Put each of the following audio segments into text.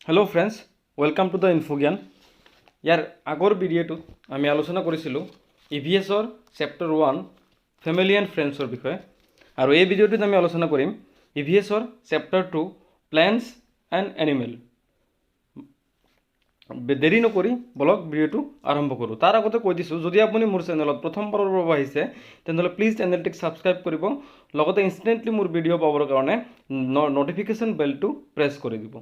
Hello friends welcome to the Infogyan यार आगर video आम आलोचना करिसिलो EVS चैप्टर 1 फैमिली एंड फ्रेंड्सर विषय और ये भिडिओट आम आलोचना करिम EVS chapter 2 plants and animal. देरी नकरी बलक भिडिओ आरम्भ करूँ तार आगते কৈ দিছোঁ যদি আপুনি মোৰ চেনেলত প্ৰথমবাৰৰ বাবে আহিছে তেনেহ'লে প্লিজ চেনেলটিক ছাবস্ক্ৰাইব কৰিব লগতে ইনষ্টেণ্টলি মোৰ ভিডিঅ' পাবৰ কাৰণে নটিফিকেশ্যন বেলটো প্ৰেছ কৰি দিব।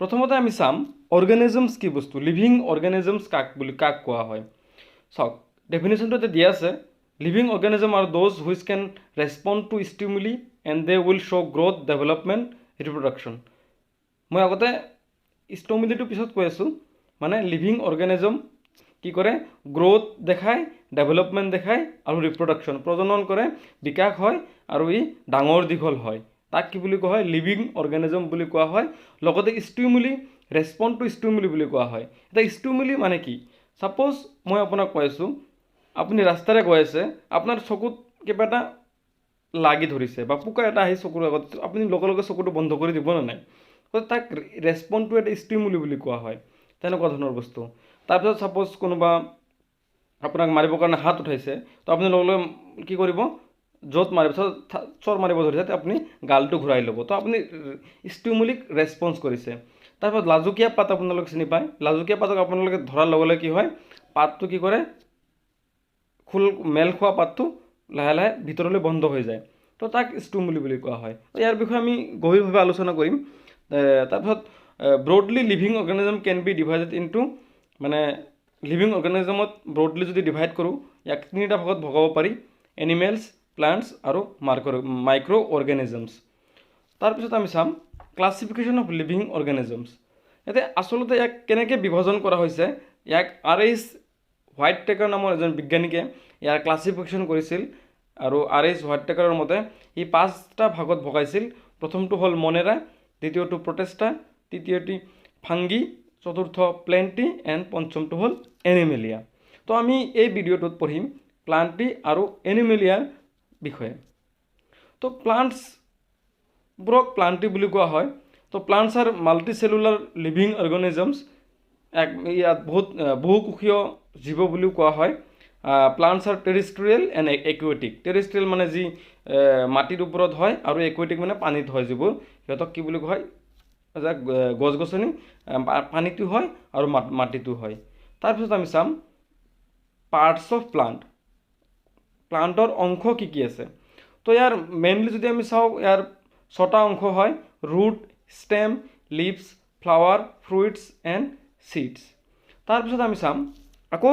प्रथमते आमी चाम अर्गेनिजम्स की बस्तु लिविंग अर्गेनिजम्स काक कोৱা হয় चाওক डेफिनेशनটো দিয়া আছে living organism are those which can respond to stimuli and they will show growth development reproduction. मैं आगते स्टिमुलीটো পিছত কৈ আছোঁ মানে लिविंग अर्गेनिजम কি কৰে গ্ৰোথ দেখায় डेभेलपमेंट দেখায় আৰু ৰিপ্ৰডাকশ্যন প্ৰজনন কৰে বিকাশ হয় আৰু ই ডাঙৰ দীঘল হয় তাক কি বুলি কোৱা হয় লিভিং অৰ্গেনিজম বুলি কোৱা হয়। লগতে স্টিমুলি ৰেছপন্ড টু স্টিমুলি বুলি কোৱা হয়। এটা স্টিমুলি মানে কি সাপোজ মই আপোনাক কৈ আছোঁ আপুনি ৰাস্তাৰে গৈ আছে আপোনাৰ চকুত কিবা এটা লাগি ধৰিছে বা পোকা এটা আহি চকুৰ আগত আপুনি লগে লগে চকুটো বন্ধ কৰি দিব না নাই তাক ৰেছপন্ড টু এটা স্টিমুলি বুলি কোৱা হয় তেনেকুৱা ধৰণৰ বস্তু। তাৰপিছত সাপোজ কোনোবা আপোনাক মাৰিবৰ কাৰণে হাত উঠাইছে তো আপুনি লগে লগে কি কৰিব য'ত মাৰিব চৰ মাৰিব ধৰিছে আপুনি গালটো ঘূৰাই ল'ব তো আপুনি ষ্টিমুলিক ৰেছপন্স কৰিছে। তাৰপিছত লাজুকীয়া পাত আপোনালোকে চিনি পায় লাজুকীয়া পাতক আপোনালোকে ধৰাৰ লগে লগে কি হয় পাতটো কি কৰে খোল মেল খোৱা পাতটো লাহে লাহে ভিতৰলৈ বন্ধ হৈ যায় তো তাক ষ্টিমুলি বুলি কোৱা হয়। ইয়াৰ বিষয়ে আমি গভীৰভাৱে আলোচনা কৰিম। তাৰপিছত broadly living organism can be divided into মানে লিভিং অৰ্গেনিজমত ব্ৰডলি যদি ডিভাইড কৰোঁ ইয়াক তিনিটা ভাগত ভগাব পাৰি এনিমেলছ প্লান্টস আৰু মাইক্रो অৰ্গেনিজমছ। তাৰপিছত আমি চাম ক্লাছিফিকেশ্যন অফ লিভিং অৰ্গেনিজমছ। ইয়াতে আচলতে ইয়াক কেনেকৈ বিভাজন কৰা হৈছে ইয়াক R.H. হোৱাইটটেকাৰ নামৰ এজন বিজ্ঞানীকে ইয়াৰ ক্লাছিফিকেশ্যন কৰিছিল আৰু R.H. হোৱাইটটেকাৰৰ মতে ই 5টা ভাগত ভগাইছিল। প্ৰথমটো হ'ল মনেৰা, দ্বিতীয়টো প্ৰটেষ্টা, তৃতীয়টি ফাংগি, চতুৰ্থ প্লেণ্টি এণ্ড পঞ্চমটো হ'ল এনিমেলিয়া। তো আমি এই ভিডিঅ'টোত পঢ়িম প্লাণ্টি আৰু এনিমেলিয়াৰ বিষয়ে। তো প্লাণ্টছবোৰক প্লাণ্টি বুলি কোৱা হয়। তো plants are multi cellular living organisms ইয়াত বহুকোষীয় জীৱ বুলিও কোৱা হয়। Plants are terrestrial and aquatic. Terrestrial মানে যি মাটিৰ ওপৰত হয় আৰু একুৱেটিক মানে পানীত হয় যিবোৰ সিহঁতক কি বুলি কোৱা হয় গছ গছনি পানীটো হয় আৰু মাটিটো হয়। তাৰপিছত আমি চাম পাৰ্টছ অফ প্লাণ্ট প্লাণ্টৰ অংশ কি কি আছে। তো ইয়াৰ মেইনলি যদি আমি চাওঁ ইয়াৰ 6টা অংশ হয় root stem leaves flower fruits and seeds. তাৰপিছত আমি চাম আকৌ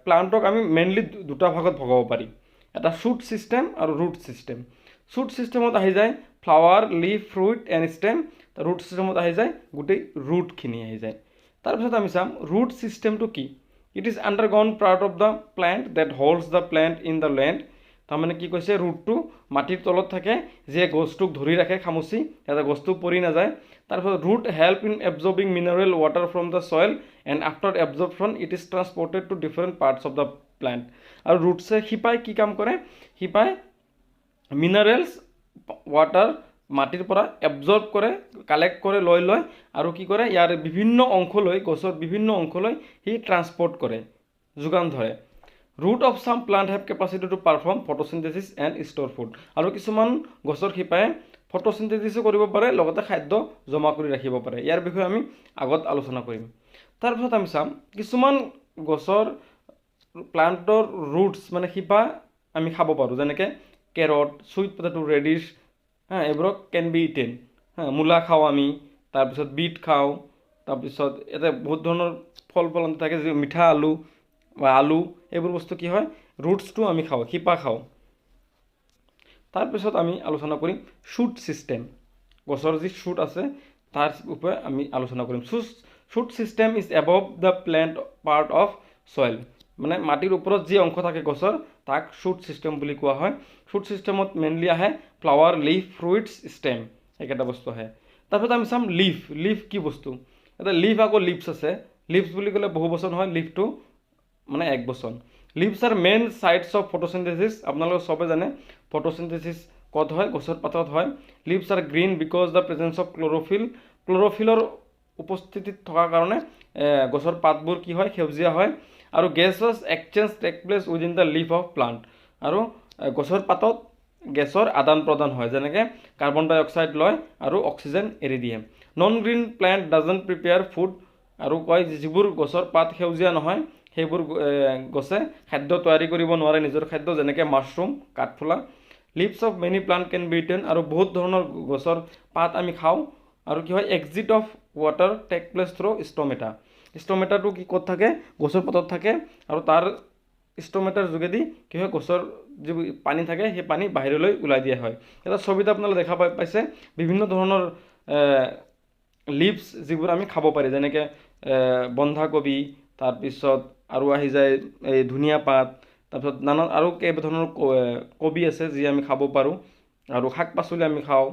প্লাণ্টক আমি মেইনলি দুটা ভাগত ভগাব পাৰি এটা শ্বুট ছিষ্টেম আৰু ৰুট ছিষ্টেম। শ্বুট ছিষ্টেমত আহি যায় flower leaf fruit and stem root ছিষ্টেমত আহি যায় গোটেই ৰুটখিনি আহি যায়। তাৰপিছত আমি চাম ৰুট ছিষ্টেমটো কি it is underground part of the plant that holds the plant in the land. তাৰমানে কি কৈছে ৰুটটো মাটিৰ তলত থাকে যিয়ে গছটোক ধৰি ৰাখে খামুচি যাতে গছটো পৰি নাযায়। তাৰপিছত root help in absorbing mineral water from the soil and after absorption it is transported to different parts of the plant. আৰু ৰুটছে শিপাই কি কাম কৰে শিপাই মিনাৰেলছ ৱাটাৰ মাটিৰ পৰা এবজৰ্ব কৰে কালেক্ট কৰে লৈ লয় আৰু কি কৰে ইয়াৰ বিভিন্ন অংশলৈ গছৰ বিভিন্ন অংশলৈ সি ট্ৰান্সপৰ্ট কৰে যোগান ধৰে। Root of some plant have capacity to perform photosynthesis and store food. আৰু কিছুমান গছৰ শিপাই ফটোচিনথেচিছো কৰিব পাৰে লগতে খাদ্য জমা কৰি ৰাখিব পাৰে। ইয়াৰ বিষয়ে আমি আগত আলোচনা কৰিম। তাৰপিছত আমি চাম কিছুমান গছৰ প্লাণ্টৰ ৰুটছ মানে শিপা আমি খাব পাৰোঁ যেনেকৈ কেৰট চুইট পটেটো ৰেডিছ এইবোৰক কেন বি ইটেন মূলা খাওঁ আমি তাৰপিছত বিট খাওঁ তাৰপিছত ইয়াতে বহুত ধৰণৰ ফল থাকে যে মিঠা আলু বা আলু এইবোৰ বস্তু কি হয় ৰুটছটো আমি খাওঁ শিপা খাওঁ। তাৰপিছত আমি আলোচনা কৰিম শ্বুট ছিষ্টেম গছৰ যি শ্বুট আছে তাৰ ওপৰত আমি আলোচনা কৰিম। Shoot system is above the plant part of soil মানে মাটিৰ ওপৰত যি অংশ থাকে গছৰ তাক শ্বুট ছিষ্টেম বুলি কোৱা হয়। শ্বুট ছিষ্টেমত মেইনলি আহে ফ্লাৱাৰ লিভ ফ্ৰুইটছ ষ্টেম একেটা বস্তু আহে। তাৰপিছত আমি চাম লিভ কি বস্তু এটা লিভ আকৌ লিভছ আছে। লিভছ বুলি ক'লে বহু বচন হয় লিভটো মানে এক বচন। Leaves are main sites of photosynthesis. আপোনালোকে সবে জানে ফটোচিনথেচিছ ক'ত হয় গছৰ পাতত হয়। Leaves are green because the presence of chlorophyll ক্ল'ৰফিলৰ উপস্থিতিত থকাৰ কাৰণে গছৰ পাতবোৰ কি হয় সেউজীয়া হয় আৰু gases exchange take place within the leaf of plant আৰু গছৰ পাতত গেছৰ আদান প্ৰদান হয় যেনেকৈ কাৰ্বন ডাই অক্সাইড লয় আৰু অক্সিজেন এৰি দিয়ে non green plant doesn't prepare food আৰু কয় যিবোৰ গছৰ পাত সেউজীয়া নহয় সেইবোৰ গছে খাদ্য তৈয়াৰী কৰিব নোৱাৰে নিজৰ খাদ্য যেনেকৈ মাছৰুম কাঠফুলা leaves of many plant can be eaten আৰু বহুত ধৰণৰ গছৰ পাত আমি খাওঁ আৰু কি হয় exit of water take place through stomata ষ্টমেটাটো কি ক'ত থাকে গছৰ পাতত থাকে আৰু তাৰ ষ্টমেটাৰ যোগেদি কি হয় গছৰ যি পানী থাকে সেই পানী বাহিৰলৈ ওলাই দিয়া হয় এটা ছবিত আপোনালোকে দেখা পাইছে বিভিন্ন ধৰণৰ লিভছ যিবোৰ আমি খাব পাৰি যেনেকৈ বন্ধাকবি তাৰপিছত আৰু আহি যায় এই ধনিয়া পাত তাৰপিছত নানান আৰু কেইবা ধৰণৰ কবি আছে যি আমি খাব পাৰোঁ আৰু শাক পাচলি আমি খাওঁ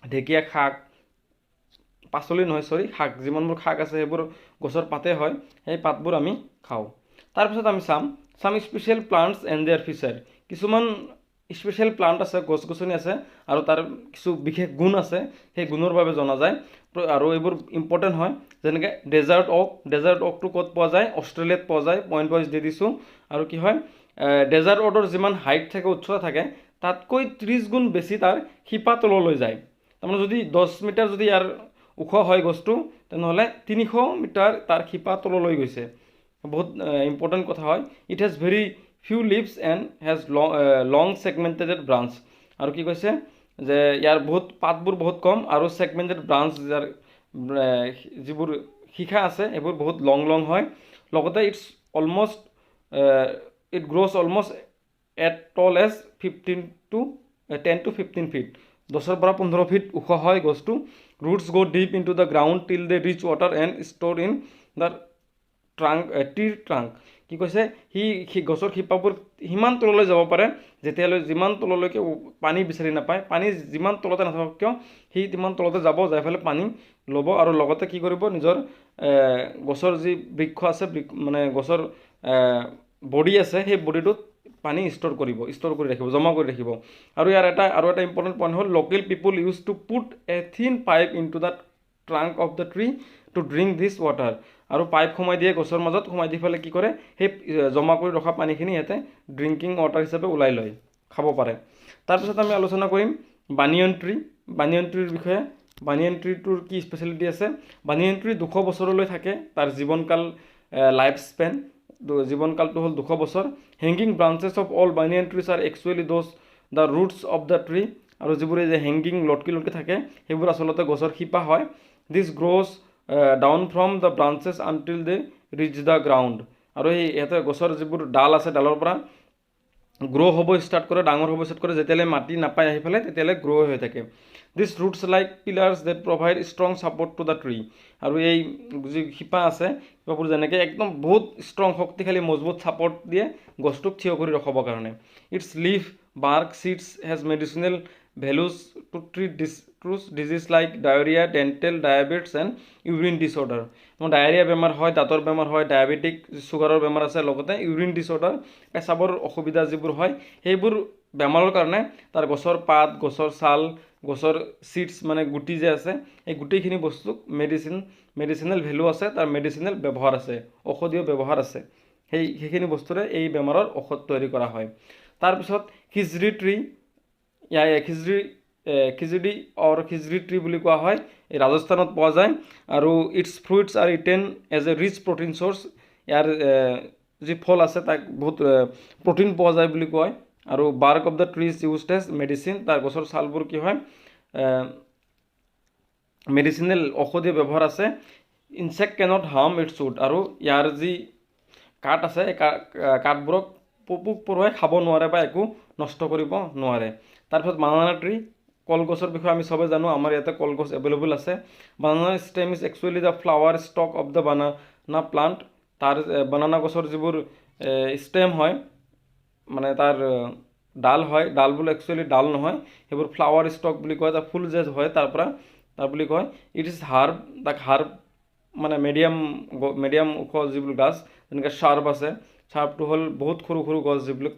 ঢেকীয়া শাক পাচলি নহয় শাক যিমানবোৰ শাক আছে সেইবোৰ গছৰ পাতে হয় সেই পাতবোৰ আমি খাওঁ তাৰপিছত আমি চাম special plants and there feature কিছুমান স্পেচিয়েল প্লাণ্ট আছে গছ গছনি আছে আৰু তাৰ কিছু বিশেষ গুণ আছে সেই গুণৰ বাবে জনা যায় আৰু এইবোৰ ইম্পৰ্টেণ্ট হয় যেনেকৈ ডেজাৰ্ট অকটো ক'ত পোৱা যায় অষ্ট্ৰেলিয়াত পোৱা যায় পইণ্ট ৱাইজ দি দিছোঁ আৰু কি হয় ডেজাৰ্ট অকৰ যিমান হাইট থাকে উচ্চতা থাকে তাতকৈ 30 গুণ বেছি তাৰ শিপা তললৈ যায় তাৰমানে যদি 10 মিটাৰ যদি ইয়াৰ ওখ হয় গছটো তেনেহ'লে 300 মিটাৰ তাৰ শিপা তললৈ গৈছে বহুত ইম্পৰ্টেণ্ট কথা হয় it has very few leaves and has long segmented branch আৰু কি কৈছে যে ইয়াৰ বহুত পাতবোৰ বহুত কম আৰু ছেগমেণ্টেড ব্ৰাঞ্চ যাৰ যিবোৰ শিখা আছে এইবোৰ বহুত লং হয় লগতে it's almost it grows almost at tall as 10 to 15 feet 10 পৰা 15 ফিট ওখ হয় গছটো roots go' deep into the ground till they reach water and store in the ট্ৰিৰ ট্ৰাংক কি কৈছে সি গছৰ শিপাবোৰ সিমান তললৈ যাব পাৰে যেতিয়ালৈ যিমান তললৈকে পানী বিচাৰি নাপায় পানী যিমান তলতে নাথাকক কিয় সি সিমান তলতে যাব যাই ফেলে পানী ল'ব আৰু লগতে কি কৰিব নিজৰ গছৰ যি বৃক্ষ আছে মানে গছৰ বডি আছে সেই বডিটোত পানী ষ্ট'ৰ কৰি ৰাখিব জমা কৰি ৰাখিব আৰু ইয়াৰ আৰু এটা ইম্পৰ্টেণ্ট পইণ্ট হ'ল local people use to put a thin pipe into the trunk of the tree to drink this water আৰু পাইপ সোমাই দিয়ে গছৰ মাজত সোমাই দি পেলাই কি কৰে সেই জমা কৰি ৰখা পানীখিনি সিহঁতে ড্ৰিংকিং ৱাটাৰ হিচাপে ওলাই লয় খাব পাৰে তাৰপিছত আমি আলোচনা কৰিম বানিয়ন ট্ৰিৰ বিষয়ে বানিয়ন ট্ৰিটোৰ কি স্পেচিয়েলিটি আছে বানিয়ন ট্ৰি 200 বছৰলৈ থাকে তাৰ জীৱনকাল লাইফ স্পেন জীৱনকালটো হ'ল 200 বছৰ hanging branches of all banyan trees are actually the roots of the tree আৰু যিবোৰ এই যে হেংগিং লটকি থাকে সেইবোৰ আচলতে গছৰ শিপা হয় this grows down from the branches until they reach the ground আৰু এই ইয়াতে গছৰ যিবোৰ ডাল আছে ডালৰ পৰা গ্ৰ' হ'ব ষ্টাৰ্ট কৰে ডাঙৰ হ'ব ষ্টাৰ্ট কৰে যেতিয়ালৈ মাটি নাপায় আহি পেলাই তেতিয়ালৈ গ্ৰ' হৈ থাকে this roots like pillars that provide strong support to the tree আৰু এই যি শিপা আছে শিপাবোৰ যেনেকৈ একদম বহুত ষ্ট্ৰং শক্তিশালী মজবুত ছাপৰ্ট দিয়ে গছটোক থিয় কৰি ৰখাবৰ কাৰণে its leaf bark seeds has medicinal values to treat disease like diarrhoea dental diabetes and urine disorder diarrhoea বেমাৰ হয় দাঁতৰ বেমাৰ হয় ডায়েবেটিক চুগাৰৰ বেমাৰ আছে লগতে ইউৰিন ডিছঅৰ্ডাৰ পেচাবৰ অসুবিধা যিবোৰ হয় সেইবোৰ বেমাৰৰ কাৰণে তাৰ গছৰ পাত গছৰ ছাল গছৰ চিডছ মানে গুটি যে আছে এই গোটেইখিনি বস্তুক মেডিচিনেল ভেলু আছে তাৰ মেডিচিনেল ব্যৱহাৰ আছে ঔষধীয় ব্যৱহাৰ আছে সেইখিনি বস্তুৰে এই বেমাৰৰ ঔষধ তৈয়াৰী কৰা হয় তাৰপিছত খিজৰি ট্ৰি খিজৰি ট্ৰি বুলি কোৱা হয় এই ৰাজস্থানত পোৱা যায় আৰু its fruits are eaten as a rich protein source ইয়াৰ যি ফল আছে তাক বহুত প্ৰটিন পোৱা যায় বুলি কয় আৰু bark of the trees used as medicine তাৰ গছৰ ছালবোৰ কি হয় মেডিচিনেল ঔষধীয় ব্যৱহাৰ আছে insect cannot harm its wood আৰু ইয়াৰ যি কাঠ আছে এই কাঠবোৰক পোক পৰুৱাই খাব নোৱাৰে বা একো নষ্ট কৰিব নোৱাৰে তাৰপিছত বানানা ট্ৰি কলগছৰ বিষয়ে আমি চবে জানো আমাৰ ইয়াতে কলগছ এভেইলেবল আছে banana stem is actually the flower stalk of the banana plant তাৰ বানানা গছৰ যিবোৰ ষ্টেম হয় মানে তাৰ ডাল হয় ডালবোৰ একচুৱেলি ডাল নহয় সেইবোৰ ফ্লাৱাৰ ষ্টক বুলি কয় তাৰ ফুল যে হয় তাৰ বুলি কয় ইট ইজ হাৰ্ব মানে মিডিয়াম ওখ যিবোৰ গছ যেনেকৈ শ্বাৰ্প আছে শ্বাৰ্পটো হ'ল বহুত সৰু গছ যিবিলাক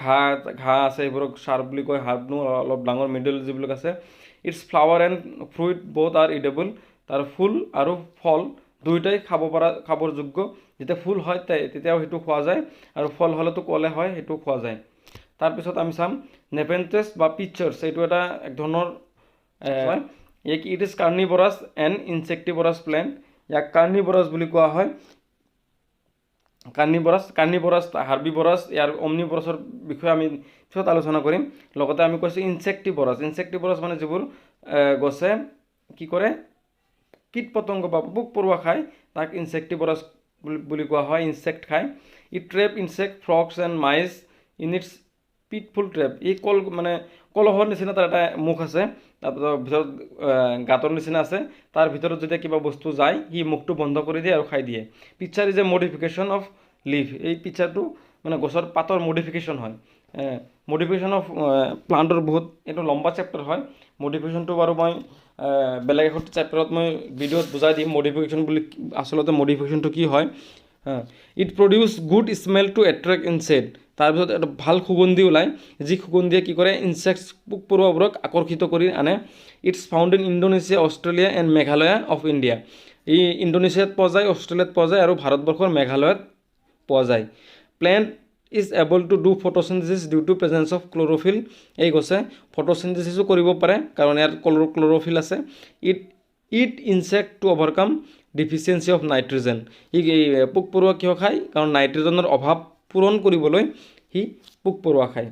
ঘাঁহ আছে সেইবোৰক শ্বাৰ্প বুলি কয় হাৰ্বনো অলপ ডাঙৰ মিডল যিবিলাক আছে its flower and fruit both are edible. তাৰ ফুল আৰু ফল দুয়োটাই খাবৰ যোগ্য। যেতিয়া ফুল হয় তেতিয়াও সেইটো খোৱা যায়, আৰু ফল হ'লেতো ক'লে হয় সেইটো খোৱা যায়। তাৰপিছত আমি চাম নেপেন্থেছ বা পিচাৰ্ছ, এইটো এটা এক ধৰণৰ ইট ইজ কাৰ্নিভৰাছ এণ্ড ইনচেক্টিভৰাছ প্লেণ্ট। ইয়াক কাৰ্নিভৰাছ বুলি কোৱা হয়। কাৰ্নিভৰাছ হাৰ্বিভৰাছ, ইয়াৰ অমনিভৰাছৰ বিষয়ে আমি পিছত আলোচনা কৰিম। লগতে আমি কৈছোঁ ইনচেক্টিভৰাছ মানে যিবোৰ গছে কি কৰে, কীট পতংগ বা পোক পৰুৱা খায়, তাক ইনচেক্টিভৰাছ বুলি কোৱা হয়। ইনচেক্ট খায়। It trap insect frogs and mice in its pitfall trap. এই কলহৰ নিচিনা তাৰ এটা মুখ আছে, তাৰপিছত ভিতৰত গাঁতৰ নিচিনা আছে, তাৰ ভিতৰত যেতিয়া কিবা বস্তু যায় সি মুখটো বন্ধ কৰি দিয়ে আৰু খাই দিয়ে। Picture is a modification of leaf. এই পিকচাৰটো মানে গছৰ পাতৰ মডিফিকেশ্যন হয়। মডিফিকেশ্যন অফ প্লাণ্টৰ বহুত এইটো লম্বা চেপ্টাৰ হয়। মডিফিকেশ্যনটো বাৰু মই বেলেগ এখন চেপ্টাৰত মই ভিডিঅ'ত বুজাই দিম মডিফিকেশ্যন বুলি আচলতে মডিফিকেশ্যনটো কি হয়। It produce good smell to attract insect. তাৰপিছত এটা ভাল সুগন্ধি ওলায়, যি সুগন্ধিয়ে কি কৰে, ইনচেক্টছ পোক পৰুৱাবোৰক আকৰ্ষিত কৰি আনে। It's found in Indonesia, Australia and Meghalaya of India. ই ইণ্ডোনেছিয়াত পোৱা যায়, অষ্ট্ৰেলিয়াত পোৱা যায় আৰু ভাৰতবৰ্ষৰ মেঘালয়ত পোৱা যায়। Plant is able to do photosynthesis due to presence of chlorophyll. এই গছে ফটোচিনথেচিছো কৰিব পাৰে কাৰণ ইয়াত ক্ল'ৰ'ফিল আছে। It insect to overcome deficiency of nitrogen. পোক পৰুৱা কিয় খায়? কাৰণ নাইট্ৰজেনৰ অভাৱ পূৰণ কৰিবলৈ সি পোক পৰুৱা খায়।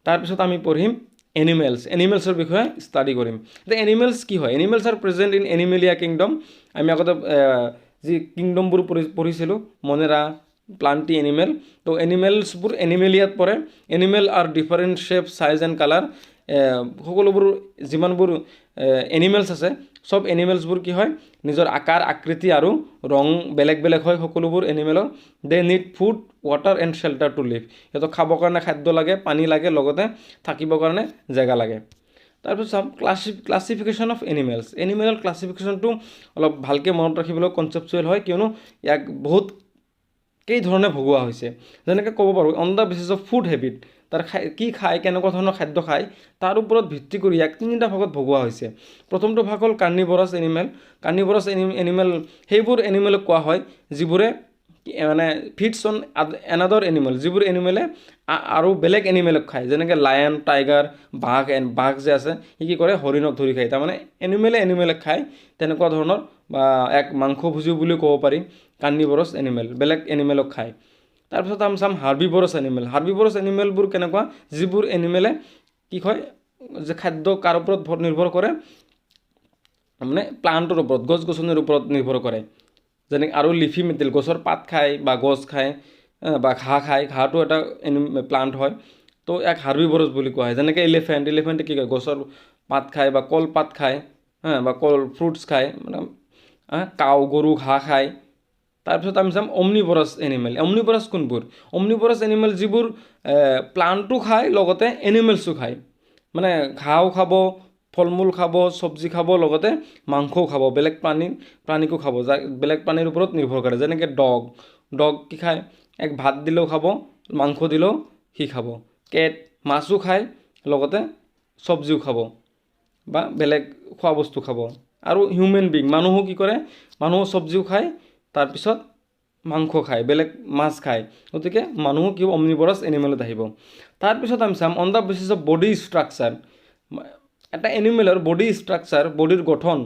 তাৰপিছত আমি পঢ়িম এনিমেলছৰ বিষয়ে ষ্টাডি কৰিম। এতিয়া এনিমেলছ কি হয়? Animals R present in Animalia kingdom. আমি আগতে যি কিংডমবোৰ পঢ়িছিলোঁ, মনেৰা, প্লান্টি, এনিমেল। তো এনিমেলছবোৰ এনিমেলিয়াত পৰে। Animal R different shape, size and colour. সকলোবোৰ যিমানবোৰ এনিমেলছ আছে, চব এনিমেলছবোৰ কি হয়, নিজৰ আকাৰ, আকৃতি আৰু ৰং বেলেগ বেলেগ হয় সকলোবোৰ এনিমেলৰ। They need food, water and shelter to live. সিহঁতক খাবৰ কাৰণে খাদ্য লাগে, পানী লাগে, লগতে থাকিবৰ কাৰণে জেগা লাগে। তাৰপিছত চাম ক্লাছিফিকেশ্যন অফ এনিমেলছ। এনিমেলৰ ক্লাছিফিকেশ্যনটো অলপ ভালকৈ মনত ৰাখিবলৈ কনচেপচুৱেল হয়, কিয়নো ইয়াক বহুত কেইধৰণে ভগোৱা হৈছে। যেনেকৈ ক'ব পাৰোঁ on the basis of food habit, তাৰ কি খায়, কেনেকুৱা ধৰণৰ খাদ্য খায়, তাৰ ওপৰত ভিত্তি কৰি ইয়াক তিনিটা ভাগত ভগোৱা হৈছে। প্ৰথমটো ভাগ হ'ল কাৰ্নিভৰাছ এনিমেল। কাৰ্নিভৰাছ এনিমেল সেইবোৰ এনিমেলক কোৱা হয় যিবোৰে মানে ফিডছ অন এনাডাৰ এনিমেল, যিবোৰ এনিমেলে আৰু বেলেগ এনিমেলক খায়। যেনেকৈ লায়ন, টাইগাৰ, বাঘ যে আছে, সি কি কৰে, হৰিণক ধৰি খায়। তাৰমানে এনিমেলক খায়, তেনেকুৱা ধৰণৰ বা এক মাংসভোজী বুলিও ক'ব পাৰি। কাৰ্নিভৰাছ এনিমেল বেলেগ এনিমেলক খায়। তাৰপিছত আমি চাম হাৰ্বিভৰাছ এনিমেল। হাৰ্বিভৰাছ এনিমেলবোৰ কেনেকুৱা? যিবোৰ এনিমেলে কি কয় যে খাদ্য কাৰ ওপৰত নিৰ্ভৰ কৰে, মানে প্লাণ্টৰ ওপৰত, গছ গছনিৰ ওপৰত নিৰ্ভৰ কৰে। যেনে আৰু লিফি মেটেৰিয়েল, গছৰ পাত খায় বা গছ খায় বা ঘাঁহ খায়। ঘাঁহটো এটা প্লাণ্ট হয়, তো ইয়াক হাৰ্বিভৰাছ বুলি কোৱা হয়। যেনেকৈ এলিফেণ্টে কি কয়, গছৰ পাত খায় বা কলপাত খায়, বা ফ্ৰুটছ খায়, মানে কাউ গৰু ঘাঁহ খায়। তাৰপিছত আমি চাম অমনিভৰাছ এনিমেল। অমনিভৰাছ কোনবোৰ? অমনিভৰাছ এনিমেল যিবোৰ প্লাণ্টটো খায়, লগতে এনিমেলছো খায়। মানে ঘাঁহও খাব, ফল মূল খাব, চব্জি খাব, লগতে মাংসও খাব, বেলেগ প্ৰাণীকো খাব, যাক বেলেগ প্ৰাণীৰ ওপৰত নিৰ্ভৰ কৰে। যেনেকৈ ডগ কি খায়, এক ভাত দিলেও খাব, মাংস দিলেও সি খাব। কেট মাছো খায়, লগতে চব্জিও খাব বা বেলেগ খোৱা বস্তু খাব। আৰু হিউমেন বিং মানুহো কি কৰে, মানুহো চব্জিও খায়, তাৰপিছত মাংস খায়, বেলেগ মাছ খায়। গতিকে মানুহো কি অমনিভৰাছ এনিমেলত আহিব। তাৰপিছত আমি চাম on the basis of body structure. এটা এনিমেলৰ বডি ষ্ট্ৰাকচাৰ, বডিৰ গঠন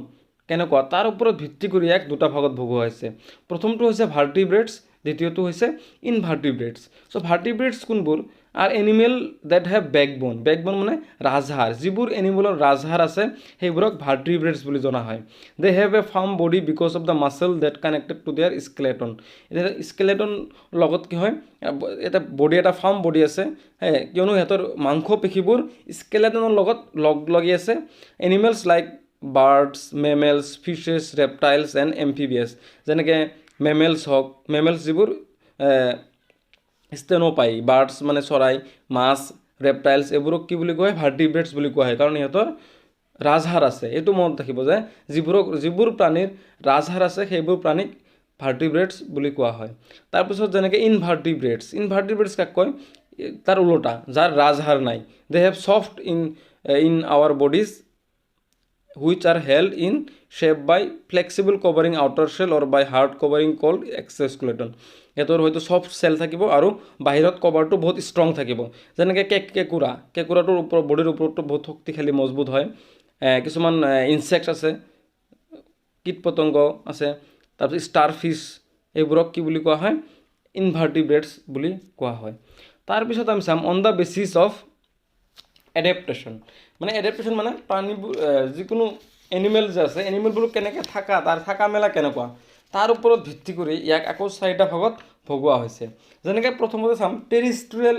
কেনেকুৱা, তাৰ ওপৰত ভিত্তি কৰি ইয়াক দুটা ভাগত ভগোৱা হৈছে। প্ৰথমটো হৈছে ভাৰ্টিব্ৰেটছ, দ্বিতীয়টো হৈছে ইনভাৰ্টিব্ৰেটছ। চ' ভাৰ্টিব্ৰেটছ কোনবোৰ? Are animal that have backbone. Backbone মানে ৰাজহাড়। যিবোৰ এনিমেলৰ ৰাজহাড় আছে সেইবোৰক ভাৰ্টিব্ৰেটছ বুলি জনা হয়। They have a firm body because of the muscle that connected to their skeleton. এতিয়া স্কেলেটন লগত কি হয়, এটা বডি, এটা ফাৰ্ম বডি আছে, কিয়নো সিহঁতৰ মাংস পেশীবোৰ স্কেলেটনৰ লগত লাগি আছে। Animals like birds, mammals, fishes, reptiles and amphibians. যেনেকৈ মেমেলছ হওক, মেমেলছ যিবোৰ ষ্টেনোপাই, বাৰ্ডছ মানে চৰাই, মাছ, ৰেপটাইলছ, এইবোৰক কি বুলি কোৱা হয়, ভাৰ্টিব্ৰেটছ বুলি কোৱা হয়, কাৰণ সিহঁতৰ ৰাজহাড় আছে। এইটো মনত ৰাখিব যে যিবোৰ প্ৰাণীৰ ৰাজহাড় আছে সেইবোৰ প্ৰাণীক ভাৰ্টিব্ৰেটছ বুলি কোৱা হয়। তাৰপিছত যেনেকৈ ইনভাৰ্টিব্ৰেটছ কাক কয়? তাৰ ওলোটা, যাৰ ৰাজহাড় নাই। They have in our bodies which are held in shape by flexible covering outer shell or by hard covering called exoskeleton. এটোৰ হয়তো সফট সেল থাকিব আৰু বাহিৰত কভাৰটো বহুত ষ্ট্ৰং থাকিব, যেনেকৈ কেঁকুৰাটোৰ ওপৰত বডিৰ ওপৰতো বহুত শক্তিশালী মজবুত হয়। কিছুমান ইনচেক্ট আছে, কীট পতংগ আছে, তাৰপিছত ষ্টাৰফিছ, এইবোৰক কি বুলি কোৱা হয়? ইনভাৰ্টিব্ৰেটছ বুলি কোৱা হয়। তাৰপিছত আমি চাম অন দ্য বেচিছ অফ এডেপ্টেশ্যন। মানে এডেপ্টেশ্যন মানে প্ৰাণীবোৰ যিকোনো এনিমেল যে আছে, এনিমেলবোৰ কেনেকৈ থকা মেলা কেনেকুৱা, তাৰ ওপৰত ভিত্তি কৰি ইয়াক আকৌ 4টা ভাগত ভগোৱা হৈছে। যেনেকৈ প্ৰথমতে চাম টেৰিষ্ট্ৰিয়েল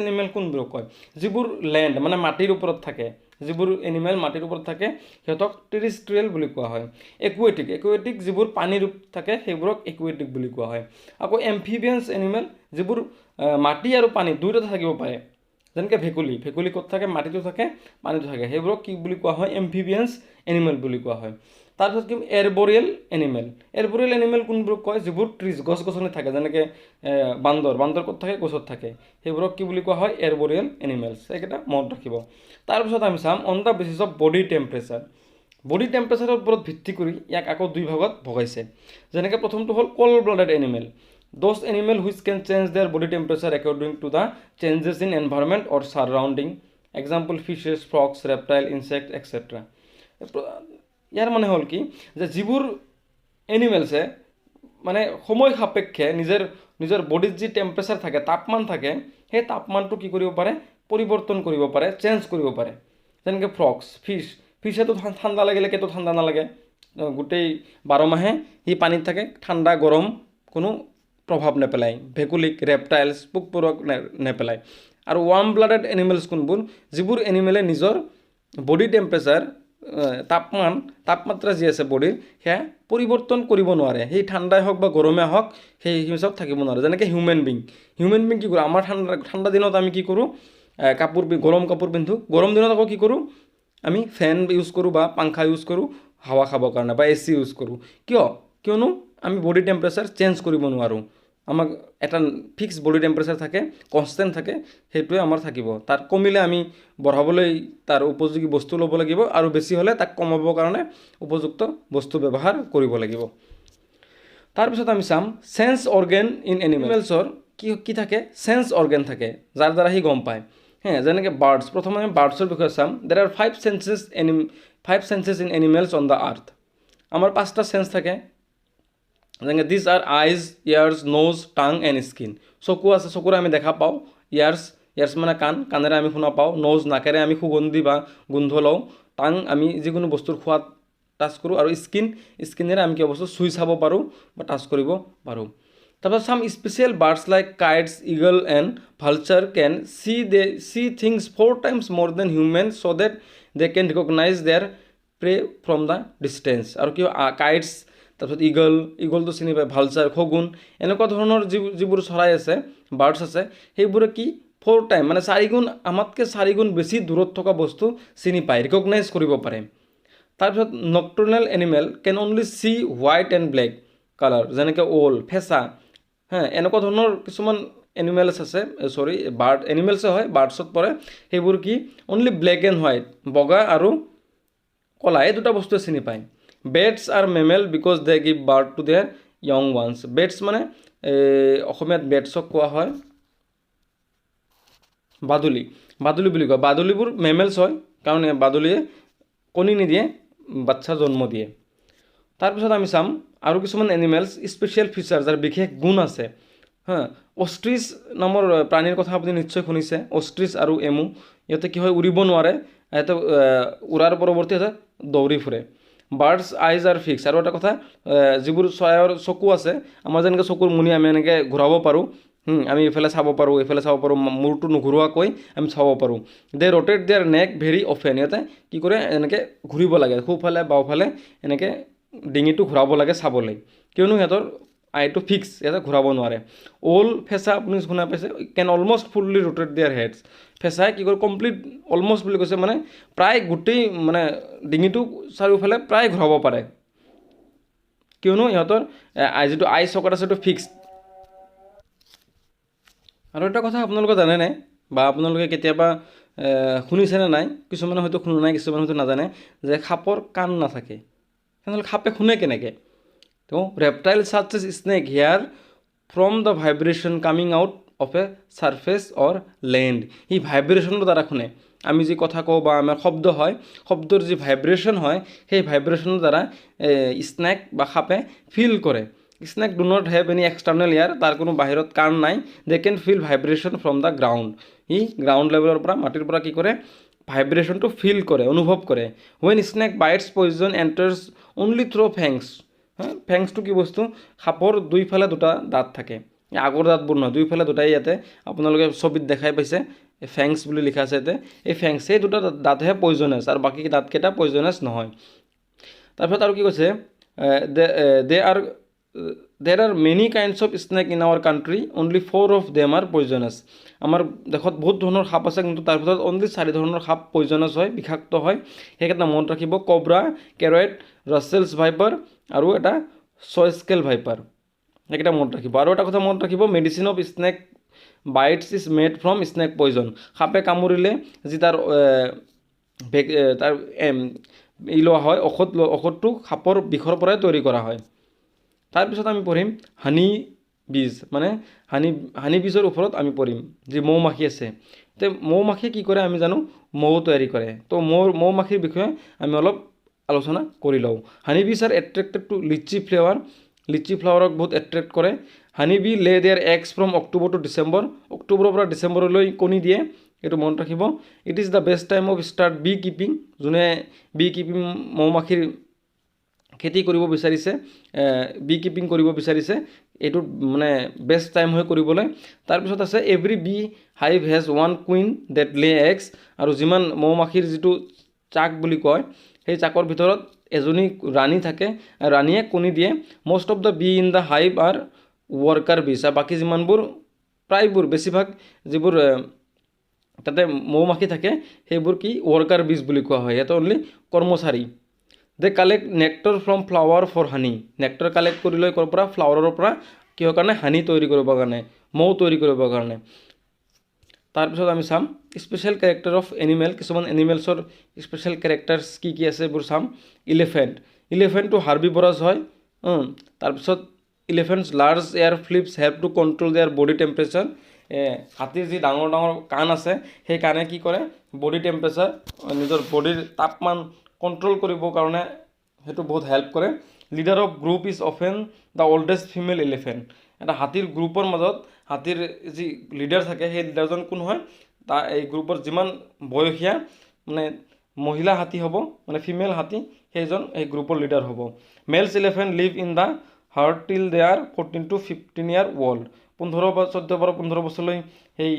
এনিমেল কোনবোৰক কয়? যিবোৰ লেণ্ড মানে মাটিৰ ওপৰত থাকে, যিবোৰ এনিমেল মাটিৰ ওপৰত থাকে সিহঁতক টেৰিষ্ট্ৰিয়েল বুলি কোৱা হয়। একুৱেটিক যিবোৰ পানীৰ থাকে সেইবোৰক একুৱেটিক বুলি কোৱা হয়। আকৌ এম্ফিবিয়ানছ এনিমেল যিবোৰ মাটি আৰু পানী দুয়োটাতে থাকিব পাৰে, যেনেকৈ ভেকুলী ক'ত থাকে? মাটিতো থাকে, পানীতো থাকে, সেইবোৰক কি বুলি কোৱা হয়? এম্ফিবিয়ানছ এনিমেল বুলি কোৱা হয়। তাৰপিছত কি এৰবৰিয়েল এনিমেল কোনবোৰক কয়? যিবোৰ ট্ৰিজ গছ-গছনি থাকে, যেনেকৈ বান্দৰ ক'ত থাকে? গছত থাকে, সেইবোৰক কি বুলি কোৱা হয়? Arboreal animals. এইকেইটা মনত ৰাখিব। তাৰপিছত আমি চাম on the basis of body temperature. Body টেম্পাৰেচাৰৰ ওপৰত ভিত্তি কৰি ইয়াক আকৌ 2 ভাগত ভগাইছে। যেনেকৈ প্ৰথমটো হ'ল cold blooded animal, those animal which can change their body temperature according to the changes in environment or surrounding, example fishes, frogs, reptile, insect, etc. ইয়াৰ মানে হ'ল কি যে যিবোৰ এনিমেলছে মানে সময় সাপেক্ষে নিজৰ বডিত যি টেম্পাৰেচাৰ থাকে, তাপমান থাকে, সেই তাপমানটো কি কৰিব পাৰে? পৰিৱৰ্তন কৰিব পাৰে, চেঞ্জ কৰিব পাৰে। যেনেকৈ ফিছেতো ঠাণ্ডা লাগিলে কেতো ঠাণ্ডা নালাগে, গোটেই 12 মাহে সি পানীত থাকে, ঠাণ্ডা গৰম কোনো প্ৰভাৱ নেপেলায়। ভেকুলীক, ৰেপটাইলছ, পোক-পৰুৱাক নেপেলায়। আৰু ৱাৰ্ম ব্লাডেড এনিমেলছ কোনবোৰ? যিবোৰ এনিমেলে নিজৰ বডি টেম্পাৰেচাৰ তাপমাত্ৰা যি আছে বডিৰ সেয়া পৰিৱৰ্তন কৰিব নোৱাৰে। সেই ঠাণ্ডাই হওক বা গৰমে হওক সেই হিচাপত থাকিব নোৱাৰে। যেনেকৈ হিউমেন বিং কি কৰোঁ? আমাৰ ঠাণ্ডা দিনত আমি কি কৰোঁ? গৰম কাপোৰ পিন্ধোঁ। গৰম দিনত আকৌ কি কৰোঁ? আমি ফেন ইউজ কৰোঁ বা পাংখা ইউজ কৰোঁ হাৱা খাবৰ কাৰণে, বা AC ইউজ কৰোঁ। কিয়নো আমি বডি টেম্পাৰেচাৰ চেঞ্জ কৰিব নোৱাৰোঁ। আমাক এটা ফিক্স বডি টেম্পাৰেচাৰ থাকে, কনষ্টেণ্ট থাকে, সেইটোৱে আমাৰ থাকিব। তাত কমিলে আমি বঢ়াবলৈ তাৰ উপযোগী বস্তু ল'ব লাগিব, আৰু বেছি হ'লে তাক কমাবৰ কাৰণে উপযুক্ত বস্তু ব্যৱহাৰ কৰিব লাগিব। তাৰপিছত আমি চাম চেন্স অৰ্গেন ইন এনিমেলছৰ কি থাকে? চেন্স অৰ্গেন থাকে, যাৰ দ্বাৰা সি গম পায়। যেনেকৈ বাৰ্ডছ, প্ৰথমে আমি বাৰ্ডছৰ বিষয়ে চাম। There are 5 senses in animals on the earth. আমাৰ 5টা চেন্স থাকে, যেনেকৈ this are eyes, ears, nose, tongue and skin. চকু আছে, চকুৰে আমি দেখা পাওঁ। ইয়াৰ্ছ মানে কাণেৰে আমি শুনা পাওঁ। নোজ, নাকেৰে আমি সুগন্ধি বা গোন্ধ লওঁ। টাং, আমি যিকোনো বস্তুৰ সোৱাদ টাচ কৰোঁ। আৰু স্কিনেৰে আমি কিবা বস্তু চুই চাব পাৰোঁ বা টাচ কৰিব পাৰোঁ। তাৰপিছত চাম special birds like kites, eagle and vulture can see things 4 times more than humans so that they can recognize their prey from the distance. আৰু কি কাইটছ, তাৰপিছত ইগলটো চিনি পায়, ভালচাৰ, শগুন, এনেকুৱা ধৰণৰ যিবোৰ চৰাই আছে, বাৰ্ডছ আছে, সেইবোৰে কি 4 times মানে 4 গুণ, আমাতকৈ 4 গুণ বেছি দূৰত থকা বস্তু চিনি পায়, ৰিকগনাইজ কৰিব পাৰে। তাৰপিছত nocturnal animal can only see white and black colour, যেনেকৈ ওল, ফেঁচা, এনেকুৱা ধৰণৰ কিছুমান এনিমেলছ আছে, এনিমেলছে হয়, বাৰ্ডছত পৰে। সেইবোৰ কি অনলি ব্লেক এণ্ড হোৱাইট, বগা আৰু কলা, এই 2টা বস্তুৱে চিনি পায়। Bats are mammal because they give birth to their young ones. Bats মানে অসমীয়াত বেটছক কোৱা হয় বাদুলি বুলি কয়। বাদুলিবোৰ মেমেলছ হয়, কাৰণ বাদুলিয়ে কণী নিদিয়ে, বাচ্চা জন্ম দিয়ে। তাৰপিছত আমি চাম আৰু কিছুমান এনিমেলছ স্পেচিয়েল ফিচাৰ, যাৰ বিশেষ গুণ আছে। অষ্ট্ৰিচ নামৰ প্ৰাণীৰ কথা আপুনি নিশ্চয় শুনিছে। অষ্ট্ৰিচ আৰু এমু, ইহঁতে কি হয়? উৰিব নোৱাৰে, সিহঁতে উৰাৰ পৰিৱৰ্তে দৌৰি ফুৰে। বাৰ্ডছ আইজ আৰ ফিক্স। আৰু এটা কথা, যিবোৰ চৰাইৰ চকু আছে, আমাৰ যেনেকৈ চকুৰ মুনি আমি এনেকৈ ঘূৰাব পাৰোঁ, আমি এইফালে চাব পাৰোঁ, মূৰটো নুঘূৰোৱাকৈ আমি চাব পাৰোঁ। They rotate their neck very often. সিহঁতে কি কৰে? এনেকৈ ঘূৰিব লাগে, সোঁফালে বাওঁফালে এনেকৈ ডিঙিটো ঘূৰাব লাগে চাবলৈ, কিয়নো সিহঁতৰ আইটো ফিক্স, সিহঁতে ঘূৰাব নোৱাৰে। ওল, ফেঁচা আপুনি শুনা পাইছে, can almost fully rotate their heads. ফেঁচাই কি কৰে? কমপ্লিট, অলমষ্ট বুলি কৈছে, মানে প্ৰায় গোটেই মানে ডিঙিটো চাৰিওফালে প্ৰায় ঘূৰাব পাৰে, কিয়নো সিহঁতৰ যিটো আই চকাত আছে সেইটো ফিক্সড। আৰু এটা কথা আপোনালোকে জানেনে, বা আপোনালোকে কেতিয়াবা শুনিছেনে নাই, কিছুমানে হয়তো শুনা নাই, কিছুমানে হয়তো নাজানে যে সাপৰ কাণ নাথাকে। তেনেহ'লে সাপে শুনে কেনেকৈ? তো reptile such as snake hear from the vibration coming out of a surface or land. সি ভাইব্ৰেশ্যনৰ দ্বাৰা শুনে। আমি যি কথা কওঁ বা আমাৰ শব্দ হয়, শব্দৰ যি ভাইব্ৰেশ্যন হয়, সেই ভাইব্ৰেশ্যনৰ দ্বাৰা স্নেক বা সাপে ফিল কৰে। Snake do not have any external ear, তাৰ কোনো বাহিৰত কাণ নাই। They can feel vibration from the ground. ই গ্ৰাউণ্ড লেভেলৰ পৰা, মাটিৰ পৰা কি কৰে, ভাইব্ৰেশ্যনটো ফিল কৰে, অনুভৱ কৰে। When snake bites poison enters only through fangs. ফেংছটো কি বস্তু? সাপৰ দুইফালে দুটা দাঁত থাকে। আগৰ দাঁতবোৰ নহয়, দুইফালে দুটাই ইয়াতে আপোনালোকে ছবিত দেখাই পাইছে, ফেংছ বুলি লিখা আছে ইয়াতে। এই ফেংছ, সেই দুটা দাঁতহে পয়জনাছ, আৰু বাকী দাঁতকেইটা পয়জনাছ নহয়। তাৰপিছত আৰু কি কৈছে, there are many kinds of snake in our country, only 4 of them are poisonous. আমাৰ দেশত বহুত ধৰণৰ সাপ আছে, কিন্তু তাৰ ভিতৰত অনলি 4 ধৰণৰ সাপ পয়জনাছ হয়, বিষাক্ত হয়। সেইকেইটা মনত ৰাখিব, কব্ৰা, কেৰয়েট, ৰাছেলছ ভাইপাৰ আৰু এটা ছয়স্কেল ভাইপাৰ। সেইকেইটা মনত ৰাখিব। আৰু এটা কথা মনত ৰাখিব, medicine of snack bites is made from snack poison. সাপে কামুৰিলে যি তাৰ লোৱা হয়, ঔষধটো সাপৰ বিষৰ পৰাই তৈয়াৰী কৰা হয়। তাৰপিছত আমি পঢ়িম হানি বীজ, মানে হানি বীজৰ ওপৰত আমি পঢ়িম। যি মৌ মাখি আছে, তে মৌ মাখিয়ে কি কৰে আমি জানো, মৌ তৈয়াৰী কৰে। তো মৌ মাখিৰ বিষয়ে আমি অলপ আলোচনা কৰি লওঁ। Honey bees are attracted to litchi flower. লিচি ফ্লাৱাৰক বহুত এট্ৰেক্ট কৰে। Honey bee lay their eggs from October to December. অক্টোবৰৰ পৰা ডিচেম্বৰলৈ কণী দিয়ে, এইটো মনত ৰাখিব। It is the best time of start bee keeping. যোনে বি কিপিং, মৌ মাখিৰ খেতি কৰিব বিচাৰিছে, বি কিপিং কৰিব বিচাৰিছে, এইটো মানে বেষ্ট টাইম হয় কৰিবলৈ। তাৰপিছত আছে every bee hive has one queen that lay eggs. আৰু যিমান মৌ মাখিৰ যিটো চাক বুলি কয়, সেই চাকৰ ভিতৰত এজনী ৰাণী থাকে, ৰাণীয়ে কণী দিয়ে। Most of the be in the hive R worker বিজ। আৰু বাকী যিমানবোৰ, প্ৰায়বোৰ, বেছিভাগ যিবোৰ তাতে মৌ মাখি থাকে, সেইবোৰ কি ৱৰ্কাৰ বিজ বুলি কোৱা হয়, সিহঁতে অনলি কৰ্মচাৰী। They collect nectar from flower for honey. Nectar collect কৰি লৈ ক'ৰ পৰা, ফ্লাৱাৰৰ পৰা, কিহৰ কাৰণে, হানি তৈয়াৰী কৰিবৰ কাৰণে, মৌ তৈয়াৰী কৰিবৰ কাৰণে। তাৰপিছত আমি চাম স্পেচিয়েল কেৰেক্টাৰ অফ এনিমেল। কিছুমান এনিমেলছৰ স্পেচিয়েল কেৰেক্টাৰ্ছ কি কি আছে এইবোৰ চাম। ইলেফেণ্টটো হাৰ্বিভৰাছ হয়। তাৰপিছত elephants large ear flaps help to control their body temperature. হাতীৰ যি ডাঙৰ ডাঙৰ কাণ আছে, সেই কাণে কি কৰে, বডি টেম্পাৰেচাৰ, নিজৰ বডিৰ তাপমান কণ্ট্ৰল কৰিবৰ কাৰণে সেইটো বহুত হেল্প কৰে। Leader of group is often the oldest female elephant. এটা হাতীৰ গ্ৰুপৰ মাজত হাতীৰ যি লিডাৰ থাকে, সেই লিডাৰজন কোন হয়, এই গ্ৰুপৰ যিমান বয়সীয়া মানে মহিলা হাতী হ'ব, মানে ফিমেল হাতী, সেইজন এই গ্ৰুপৰ লিডাৰ হ'ব। Males elephant live in the herd till they are 14 to 15 year old। 14 পৰা 15 বছৰলৈ সেই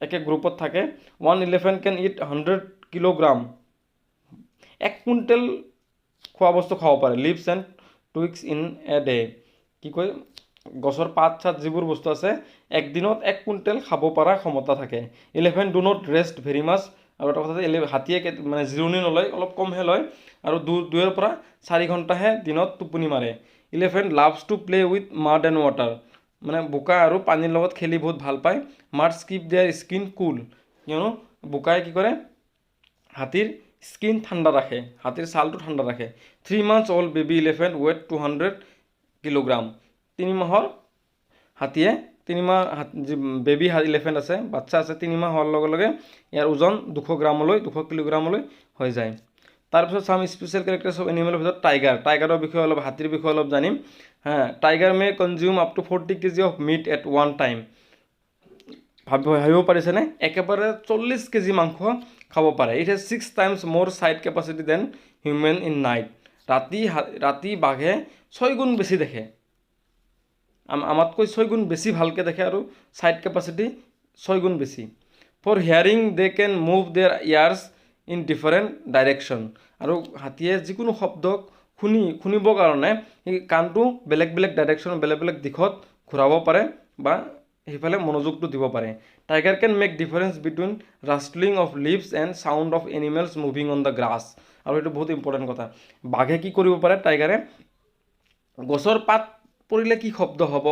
একে গ্ৰুপত থাকে। 1 elephant can eat 100 kilogram. 1 quintal খোৱা বস্তু খাব পাৰে। Leaves and tweaks in a day. কি কয়, গছৰ পাত চাত যিবোৰ বস্তু আছে, একদিনত 1 কুইণ্টেল খাব পৰা ক্ষমতা থাকে। Elephant do not rest very much. আৰু এটা কথা, হাতীয়ে মানে জিৰণি নলয়, অলপ কমহে লয়, আৰু 2 পৰা 4 ঘণ্টাহে দিনত টোপনি মাৰে। Elephant loves to play with মাড and water. মানে বোকা আৰু পানীৰ লগত খেলি বহুত ভাল পায়। মাডছ কিপ দেয়াৰ স্কিন কুল। কিয়নো বোকাই কি কৰে, হাতীৰ স্কিন ঠাণ্ডা ৰাখে, হাতীৰ ছালটো ঠাণ্ডা ৰাখে। 3 months old baby elephant weight 200 kilogram. 3 মাহৰ হাতীয়ে, 3 মাহ যি বেবী এলিফেণ্ট আছে, বাচ্চা আছে, 3 মাহ হোৱাৰ লগে লগে ইয়াৰ ওজন 200 কিলোগ্ৰামলৈ হৈ যায়। তাৰপিছত চাম স্পেচিয়েল কেৰেক্টাৰ্ছ অফ এনিমেলৰ ভিতৰত টাইগাৰৰ বিষয়ে অলপ, হাতীৰ বিষয়ে অলপ জানিম। Tiger may consume up to 40 kg of meat at one time. ভাবিব পাৰিছেনে, একেবাৰে 40 কেজি মাংস খাব পাৰে। It has 6 times more sight capacity than human in night. ৰাতি বাঘে 6 গুণ বেছি দেখে, আমাতকৈ 6 গুণ বেছি ভালকৈ দেখে, আৰু চাইট কেপাচিটি 6 গুণ বেছি। For hearing they can move their ears in different direction. আৰু হাতীয়ে যিকোনো শব্দক শুনিবৰ কাৰণে সেই কাণটো বেলেগ বেলেগ ডাইৰেকশ্যন, বেলেগ বেলেগ দিশত ঘূৰাব পাৰে, বা সেইফালে মনোযোগটো দিব পাৰে। Tiger can make difference between rustling of leaves and sound of animals moving on the grass. আৰু এইটো বহুত ইম্পৰ্টেণ্ট কথা। বাঘে কি কৰিব পাৰে, টাইগাৰে গছৰ পাত পৰিলে কি শব্দ হ'ব,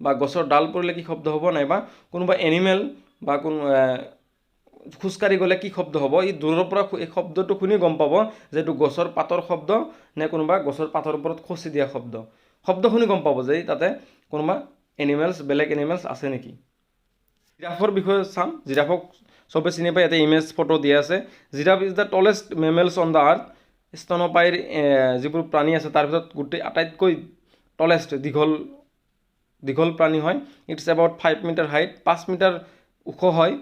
বা গছৰ ডাল পৰিলে কি শব্দ হ'ব, নাইবা কোনোবা এনিমেল বা খোজকাঢ়ি গ'লে কি শব্দ হ'ব, ই দূৰৰ পৰা এই শব্দটো শুনি গম পাব যে এইটো গছৰ পাতৰ শব্দ নে কোনোবা গছৰ পাতৰ ওপৰত খচি দিয়া শব্দ। শব্দ শুনি গম পাব যে তাতে কোনোবা বেলেগ এনিমেলছ আছে নেকি। জিৰাফৰ বিষয়ে চাম। জিৰাফক চবে চিনি পায়, ইয়াতে ইমেজ ফটো দিয়া আছে। Giraffe is the tallest mammals on the earth. স্তনপায়ীৰ যিবোৰ প্ৰাণী আছে তাৰ ভিতৰত আটাইতকৈ টলেষ্ট দীঘল প্ৰাণী হয়। It's about 5 metre height, 5 metre ওখ হয়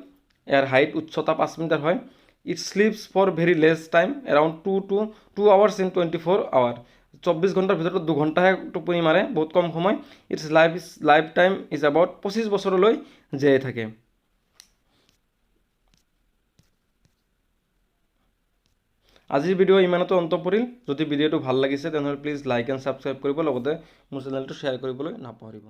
ইয়াৰ হাইট, উচ্চতা 5 মিটাৰ হয়। It sleeps for very less time, around 2 hours in 24 hour. 24 ঘণ্টাৰ ভিতৰত 2 ঘণ্টাহে টোপনি মাৰে, বহুত কম সময়। Its life time is about 25 বছৰলৈ জীয়াই থাকে। আজিৰ ভিডিঅ' ইমানতে অন্ত পৰিল। যদি ভিডিঅ'টো ভাল লাগিছে তেনেহ'লে প্লিজ লাইক এণ্ড ছাবস্ক্ৰাইব কৰিব, লগতে মোৰ চেনেলটো শ্বেয়াৰ কৰিবলৈ নাপাহৰিব।